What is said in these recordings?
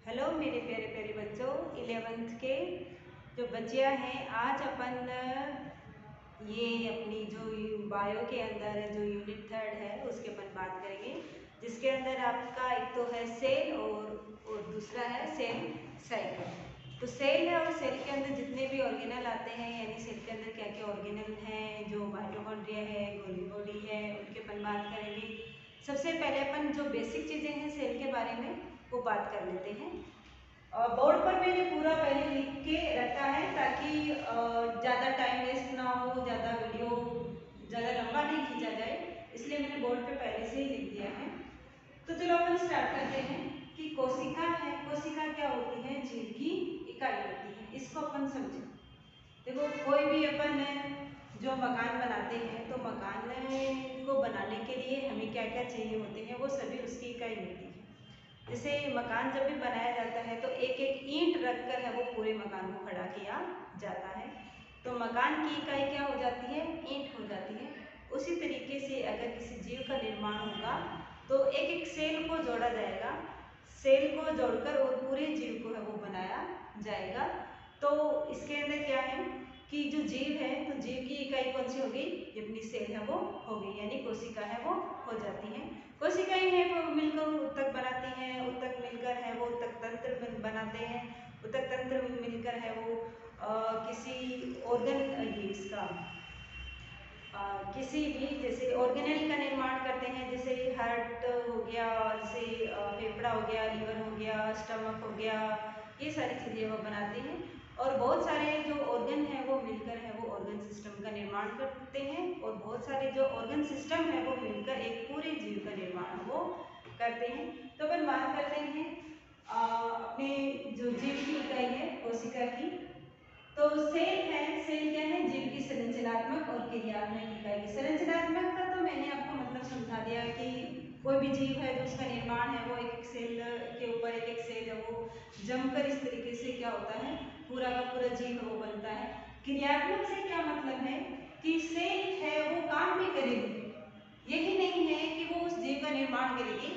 Hello मेरे प्यारे प्यारे बच्चों, 11th के जो बच्चियाँ हैं, आज अपन ये अपनी जो बायो के अंदर जो यूनिट 3 है उसके अपन बात करेंगे, जिसके अंदर आपका एक तो है सेल और दूसरा है सेल साइकिल। तो सेल है और सेल के अंदर जितने भी ऑर्गेनल आते हैं, यानी सेल के अंदर क्या क्या ऑर्गेनल हैं, जो माइटोकॉन्ड्रिया है, गोली बॉडी है, उनके अपन बात करेंगे। सबसे पहले अपन जो बेसिक चीज़ें हैं सेल के बारे में वो बात कर लेते हैं। बोर्ड पर मैंने पूरा पहले लिख के रखा है ताकि ज़्यादा टाइम वेस्ट ना हो, ज़्यादा वीडियो ज़्यादा लंबा नहीं खींचा जाए, इसलिए मैंने बोर्ड पे पहले से ही लिख दिया है। तो चलो अपन स्टार्ट करते हैं कि कोशिका है। कोशिका क्या होती है? जीव की इकाई होती है। इसको अपन समझें। देखो, कोई भी अपन जो मकान बनाते हैं तो मकान को बनाने के लिए हमें क्या क्या चाहिए होते हैं, वो सभी उसकी इकाई होती है। जैसे मकान जब भी बनाया जाता है तो एक एक ईंट रखकर है वो पूरे मकान को खड़ा किया जाता है। तो मकान की इकाई क्या हो जाती है? ईंट हो जाती है। उसी तरीके से अगर किसी जीव का निर्माण होगा तो एक एक सेल को जोड़ा जाएगा, सेल को जोड़कर और पूरे जीव को है वो बनाया जाएगा। तो इसके अंदर क्या है कि जो जीव है, तो जीव की इकाई कौन सी होगी? अपनी सेल है वो होगी, यानी कोशिका है वो हो जाती है। कोशिकाएं हैं वो मिलकर ऊतक बनाती हैं, ऊतक मिलकर है वो ऊतक तंत्र बनाते हैं, ऊतक तंत्र मिलकर है वो किसी ऑर्गन इसका किसी भी जैसे ऑर्गेनल का निर्माण करते हैं, जैसे हार्ट हो गया, जैसे फेफड़ा हो गया, लीवर हो गया, स्टमक हो गया, ये सारी चीज़ें वो बनाते हैं। और बहुत सारे जो ऑर्गन है वो मिलकर है वो ऑर्गन सिस्टम का निर्माण करते हैं, और बहुत सारे जो ऑर्गन सिस्टम है वो मिलकर एक पूरे जीव का निर्माण वो करते हैं। तो अपन बात करते हैं अपने जो जीव की इकाई है कोशिका की। तो सेल है, सेल क्या है? जीव की संरचनात्मक और क्रियात्मक इकाई। संरचनात्मक का तो मैंने आपको मतलब समझा दिया कि कोई भी जीव है जो उसका निर्माण है वो एक एक सेल के ऊपर एक एक सेल है वो जमकर इस तरीके से क्या होता है, पूरा का पूरा जीव वो बनता है। क्रियात्मक से क्या मतलब है कि सेल है वो काम भी करेगी, यही नहीं है कि वो उस जीव का निर्माण करेगी,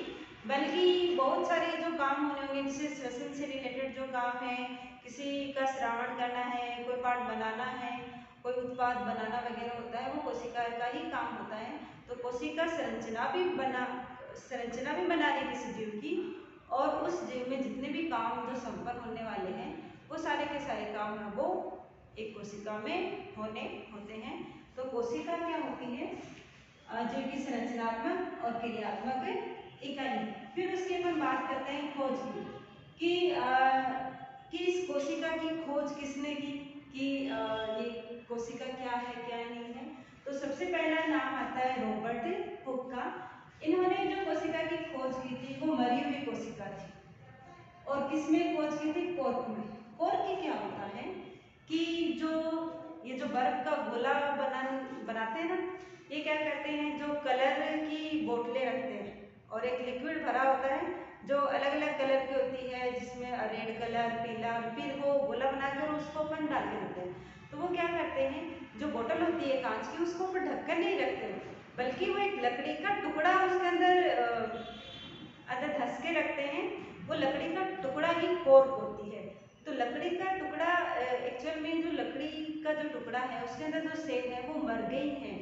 बल्कि बहुत सारे जो काम होने होंगे, जैसे श्वसन से रिलेटेड जो काम है, किसी का श्रावण करना है, कोई पार्ट बनाना है, कोई उत्पाद बनाना वगैरह होता है, वो कोशिका का ही काम होता है। तो कोशिका संरचना भी बना रही किसी जीव की, और उस जीव में जितने भी काम जो संपन्न होने वाले हैं वो सारे के सारे काम है वो एक कोशिका में होने होते हैं। तो कोशिका क्या होती है? जीव की संरचनात्मक और क्रियात्मक इकाई। फिर उसके अपन बात करते हैं खोज की कि इस कोशिका की खोज किसने की कि ये कोशिका क्या है क्या नहीं है। तो सबसे पहला नाम आता है रॉबर्ट हुक का। इन्होंने जो कोशिका की खोज की थी वो मरी हुई कोशिका थी, और किसमें खोज की थी? कॉर्क में। कॉर्क क्या होता है कि जो ये जो बर्फ का गोला बनाते हैं ना, ये क्या करते हैं, जो कलर की बोतलें रखते हैं और एक लिक्विड भरा होता है जो अलग अलग कलर की होती है, जिसमें रेड कलर, पीला, फिर वो गोला बनाकर उसको अपन डाल के देते हैं। तो वो क्या करते हैं, जो बोतल होती है कांच की, उसको ऊपर ढक्कन नहीं रखते, बल्कि वो एक लकड़ी का टुकड़ा उसके अंदर धस के रखते हैं। वो लकड़ी का टुकड़ा ही कॉर्क होती है। तो लकड़ी का टुकड़ा एक्चुअल में जो लकड़ी का जो टुकड़ा है उसके अंदर जो सेल है वो मर गई है,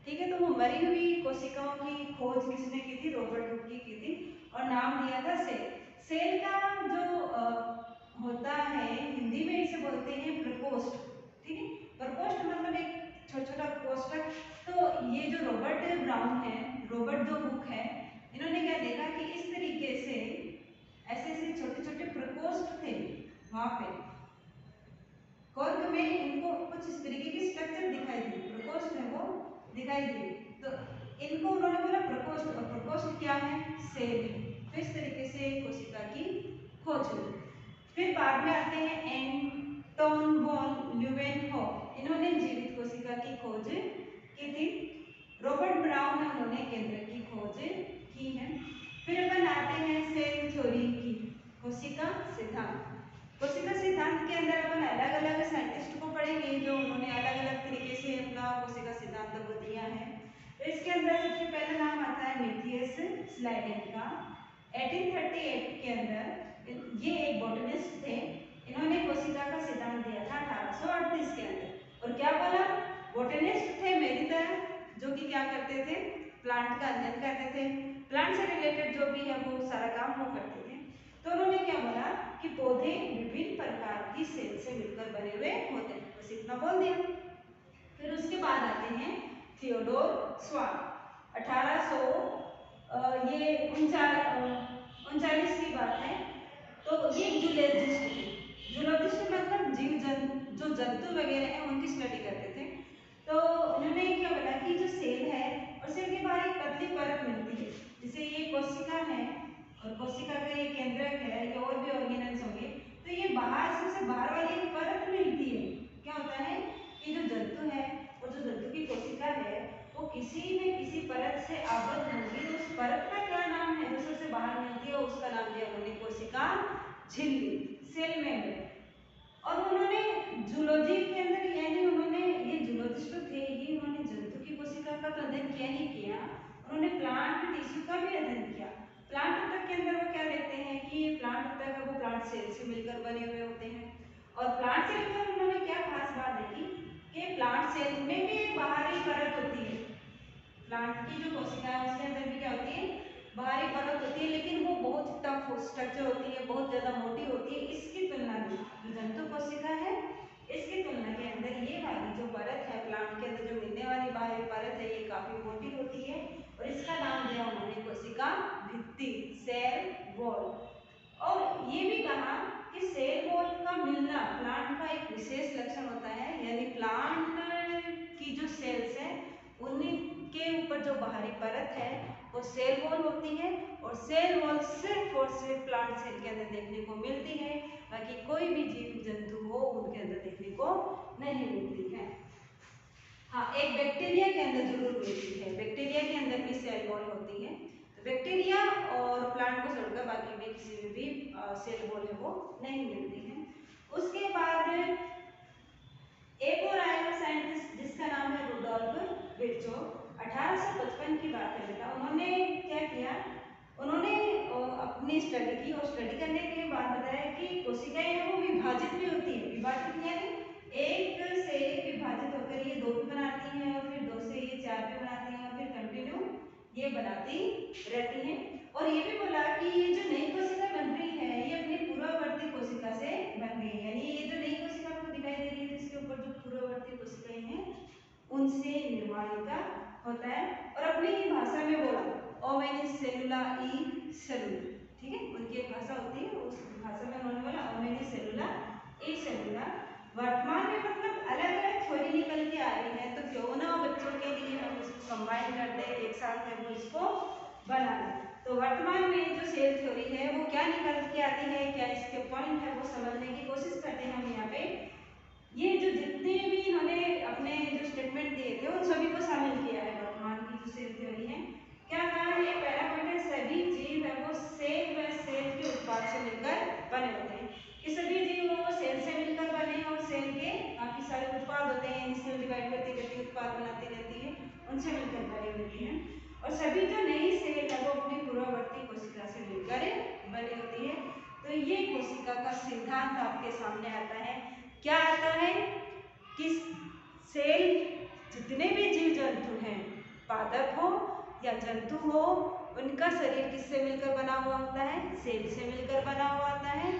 ठीक है। तो वो मरी हुई कोशिकाओं की खोज किसने की थी? रॉबर्ट हुक की थी, और नाम दिया था सेल। सेल का जो होता है, हिंदी में इसे बोलते हैं प्रकोष्ठ, ठीक है। प्रकोष्ठ मतलब एक छोटा छोटा कोष्ठक। तो ये जो रॉबर्ट ब्राउन है, रॉबर्ट जो हुक है, इन्होंने क्या देखा कि इस तरीके से ऐसे ऐसे छोटे छोटे प्रकोष्ठ थे वहां पे कॉर्क में, इनको कुछ इस तरीके की स्ट्रक्चर दिखाई दी, प्रकोष्ठ है वो दिखाई दी। तो इनको उन्होंने बोला प्रकोष्ठ, और प्रकोष्ठ क्या है? सेल। तो इस तरीके से कोशिका की खोज हुई। फिर बाद में आते हैं एंटोन वॉन ल्यूवेनहॉफ। इन्होंने जीवित कोशिका की खोज की थी। रॉबर्ट ब्राउन है, उन्होंने केंद्र की खोज की है। फिर अपन आते हैं सेल थ्योरी की, कोशिका सिद्धांत। कोशिका सिद्धांत के अंदर अपन अलग अलग साइंटिस्ट को पढ़ेंगे जो उन्होंने अलग अलग तरीके से अपना कोशिका सिद्धांत को दिया है। तो इसके अंदर सबसे पहला नाम आता है मैथियस स्लाइडेन का। 1838 के अंदर ये एक करते थे, प्लांट का अध्ययन करते थे, प्लांट से रिलेटेड जो भी है वो सारा काम वो करते थे। तो उन्होंने क्या बोला कि पौधे विभिन्न प्रकार की सेल से मिलकर बने हुए होते हैं, बस इतना बोल दिया। फिर उसके बाद आते हैं थियोडोर स्वान, 1800 ये 39 की बात है। तो ये जूलॉजिस्ट थे। जूलॉजिस्ट मतलब जीव जंतु, जो जंतु वगैरह हैं उनकी स्टडी करते थे। तो उन्होंने क्या बोला कि जो सेल है और सेल के बाहर एक पतली परत मिलती है, जैसे ये कोशिका है और कोशिका का ये केंद्रक है, ये और भी ऑर्गेनल्स होंगे, तो ये बाहर सबसे बाहर वाली एक परत मिलती है। क्या होता है कि जो जंतु है और जो जंतु की कोशिका है वो किसी न किसी परत से आबद्ध होगी, तो उस परत का क्या नाम है जो सबसे बाहर मिलती है, उसका नाम दिया उन्होंने कोशिका झिल्ली, सेल मेम्ब्रेन। और उन्होंने जूलॉजी के अंदर यानी उन्होंने ये जूलॉजिस्ट थे ही, उन्होंने जंतु की कोशिका का तो अध्ययन किया ही किया, उन्होंने प्लांट टिश्यू का भी अध्ययन किया। प्लांट ऊतक के अंदर वो क्या देखते हैं कि प्लांट ऊतक है वो प्लांट सेल से मिलकर बने हुए होते हैं। और प्लांट सेल में उन्होंने क्या खास बात देखी कि प्लांट सेल में भी एक बाहरी परत होती है, प्लांट की जो कोशिका है उसके अंदर भी क्या होती है, बाहरी परत होती है, लेकिन वो बहुत टफ स्ट्रक्चर होती है, बहुत ज्यादा मोटी होती है। इसकी तुलना में जो जंतु कोशिका है इसकी तुलना के अंदर ये वाली जो परत है प्लांट के अंदर जो मिलने वाली बाहरी परत है ये काफी मोटी होती है और इसका नाम दिया उन्होंने कोशिका भित्ति, सेल वॉल। और ये भी कहा कि सेल वॉल का मिलना प्लांट का एक विशेष लक्षण होता है, यानी प्लांट की जो सेल्स है उनके ऊपर जो बाहरी परत है वो सेल वॉल होती है और सेल वॉल सिर्फ और सिर्फ प्लांट सेल के अंदर देखने को मिलती है, बाकी कोई भी जीव जंतु हो उनके अंदर देखने को नहीं मिलती है। हाँ, एक बैक्टीरिया के अंदर जरूर मिलती है, बैक्टीरिया के अंदर भी सेल वॉल होती है। तो बैक्टीरिया और प्लांट को छोड़कर बाकी में किसी में भी सेल वॉल है वो नहीं मिलती है। उसके बाद एक और आया साइंटिस्ट जिसका नाम है रुडोल्फ विर्चोव, 1855 की बात है बेटा। उन्होंने क्या किया, उन्होंने अपनी स्टडी की और स्टडी करने के बाद बताया कि कोशिकाएं हैं वो विभाजित भी होती है। विभाजित यानी एक से एक विभाजित होकर ये दो भी बनाती हैं और फिर दो से ये चार भी बनाती हैं और फिर कंटिन्यू ये बनाती रहती हैं। और ये भी बोला कि ये जो नई कोशिका बन रही है ये अपनी पूर्ववर्ती कोशिका से बन गई है, यानी ये जो नई कोशिका आपको दिखाई दे रही है इसके ऊपर जो पूर्ववर्ती कोशिकाएं हैं उनसे निर्माण का होता है। और अपनी ही भाषा में बोला ओमेनी सेलुला ई सेलुला, ठीक है, उनकी एक भाषा होती है, उस भाषा में उन्होंने बोला ओमेनी सेलुला ई सेलुला। वर्तमान में मतलब अलग अलग थ्योरी निकल के आ रही है, तो क्यों ना बच्चों के लिए हम इसको कंबाइन कर दे, एक साथ में वो इसको बना लें। तो वर्तमान में जो सेल थ्योरी है वो क्या निकल के आती है, क्या इसके पॉइंट है वो समझने की कोशिश करते हैं हम यहाँ पे। ये जो जितने भी इन्होंने अपने जो स्टेटमेंट दिए थे उन सभी को शामिल किया है वर्तमान की जो सेल थ्योरी है। क्या कहा है, पहला पॉइंट है सभी जीव है वो सेल व सेल के उत्पाद से मिलकर बने होते हैं, कि सभी जीव वो सेल से मिलकर बने और सेल के काफी सारे उत्पाद होते हैं, सेल डिवाइड करती करती उत्पाद बनाती रहती है, उनसे मिलकर बनी होती है। और सभी जो नई सेल है वो अपनी पूर्ववर्ती कोशिका से मिलकर बनी होती है। तो ये कोशिका का सिद्धांत आपके सामने आता है। क्या आता है कि सेल जितने भी जीव जंतु हैं, पादप हो या जंतु हो, उनका शरीर किससे मिलकर बना हुआ होता है, सेल से मिलकर बना हुआ होता है।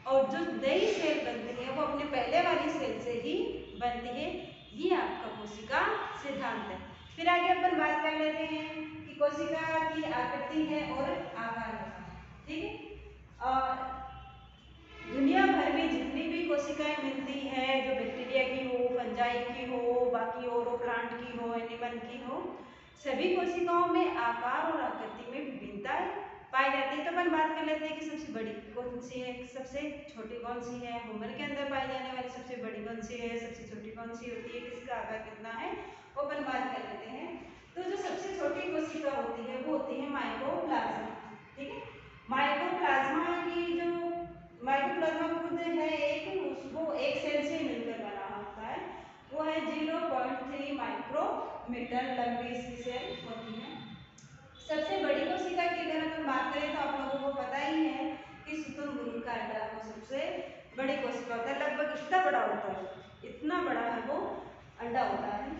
और जो नई सेल बनती है वो अपने पहले वाली सेल से ही बनती है। ये आपका कोशिका सिद्धांत है। फिर आगे अपन बात कर लेते हैं कि कोशिका की आकृति है और आकार होता है, ठीक है। दुनिया भर में जितनी भी कोशिकाएं मिलती है, जो बैक्टीरिया की हो, फंजाई की हो, बाकी और प्लांट की हो, एनिमल की हो, सभी कोशिकाओं में आकार और आकृति में विभिन्नताएं पाई जाती है। तो अपन बात कर लेते हैं कि सबसे बड़ी कौन सी है, सबसे छोटी कौन सी है, ह्यूमन के अंदर पाई जाने वाली सबसे बड़ी कौन सी है, सबसे छोटी कौन सी होती है, किसका आकार कितना है, वो अपन बात कर लेते हैं। तो जो सबसे छोटी कोशिका होती है वो होती है माइकोप्लाज्मा, ठीक है। माइकोप्लाज्मा की जो माइकोप्लाज्मा खुद है वो एक सेल से मिलकर बना होता है, वो है 0.3 माइक्रोमीटर लंबी इसकी सेल होती है। सबसे बड़ी कोशिका की अगर हम बात करें तो आप लोगों को पता ही है कि शुतुरमुर्ग का अंडा वो सबसे बड़ी कोशिका होता है, लगभग इतना बड़ा होता है, इतना बड़ा है वो अंडा होता है।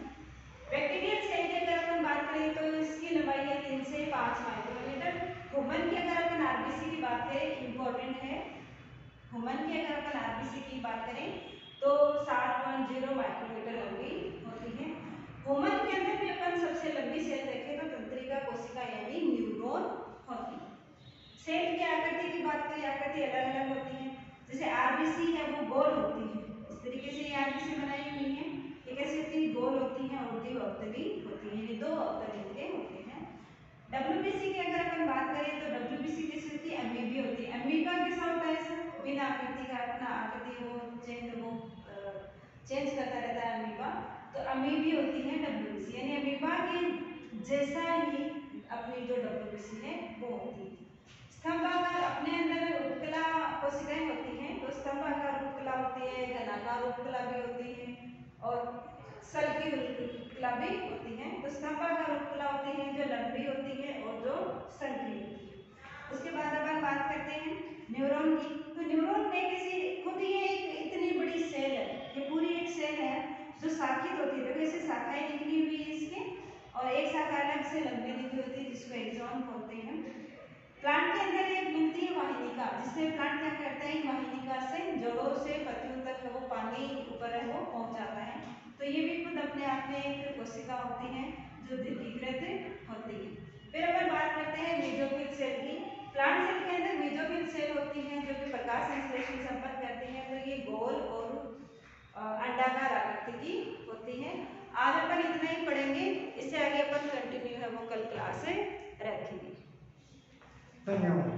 बैक्टीरियल सेल की अगर अपन बात करें तो इसकी लंबाई है 3 से 5 माइक्रोमीटर। ह्यूमन की अगर अपन आरबीसी की बात करें, इंपॉर्टेंट है, ह्यूमन की अगर अपन आरबीसी की बात करें तो 7.0 माइक्रोमीटर लंबी होती है। ह्यूमन के अंदर भी अपन सबसे लंबी सेल देखें तो तंत्रिका कोशिका यानी न्यूरॉन होती है। सेल की आकृति की बात करें, आकृति अलग अलग होती है। जैसे आरबीसी है वो गोल होती है, इस तरीके से ये आरबीसी बनाई हुई है। ये कैसी होती है? गोल होती है और द्विअवतली होती है, ये दो अवतल इनके होते हैं। डब्ल्यूबीसी की अगर अपन बात करें तो डब्ल्यूबीसी कैसी होती है? अमीबी होती है। अमीबा कैसा होता है? सर बिना आकृति का, अपना आकृति वो चेंज करता रहता है अमीबा, तो अमीबी होती है डब्ल्यूबीसी, यानी अमीबा के जैसा ही अपनी जो डब्ल्यूबीसी है वो होती है। स्तंभाकार अपने अंदर उपकला कोशिकाएं होती हैं, तो स्तंभाकार उपकला होती है, घनाकार उपकला भी होती है और सल्की उपकला भी होती है। तो स्तंभाकार उपकला होती है जो लंबी होती है और जो संकरी होती है। उसके बाद अपन बात करते हैं न्यूरॉन की। तो न्यूरॉन में किसी खुद ये एक इतनी बड़ी सेल है, ये पूरी एक सेल है जो शाखित होती है, देखो ऐसे शाखाएं निकली हुई है इसके, और एक शाखा अलग से लंबी निकली होती है जिसको एक्सॉन बोलते हैं। प्लांट के अंदर एक मिलती है वाहिनिका, जिसमें प्लांट क्या करता है? वाहिनिका से जड़ों से पत्तियों तक वो पानी ऊपर है वो पहुंचाता है। तो ये भी खुद अपने आप में एक कोशिका होती है जो दीर्घीकृत होती है। फिर अपन बात करते हैं मेसोफिल सेल की। प्लांट सेल के अंदर मेसोफिल सेल होती है जो कि प्रकाश संश्लेषण संपन्न करती है। तो ये गोल और अंडाकार आकृति की होती है। आज अपन इतना ही पढ़ेंगे, इससे आगे अपन कंटिन्यू है वो कल क्लास रखेंगे। धन्यवाद।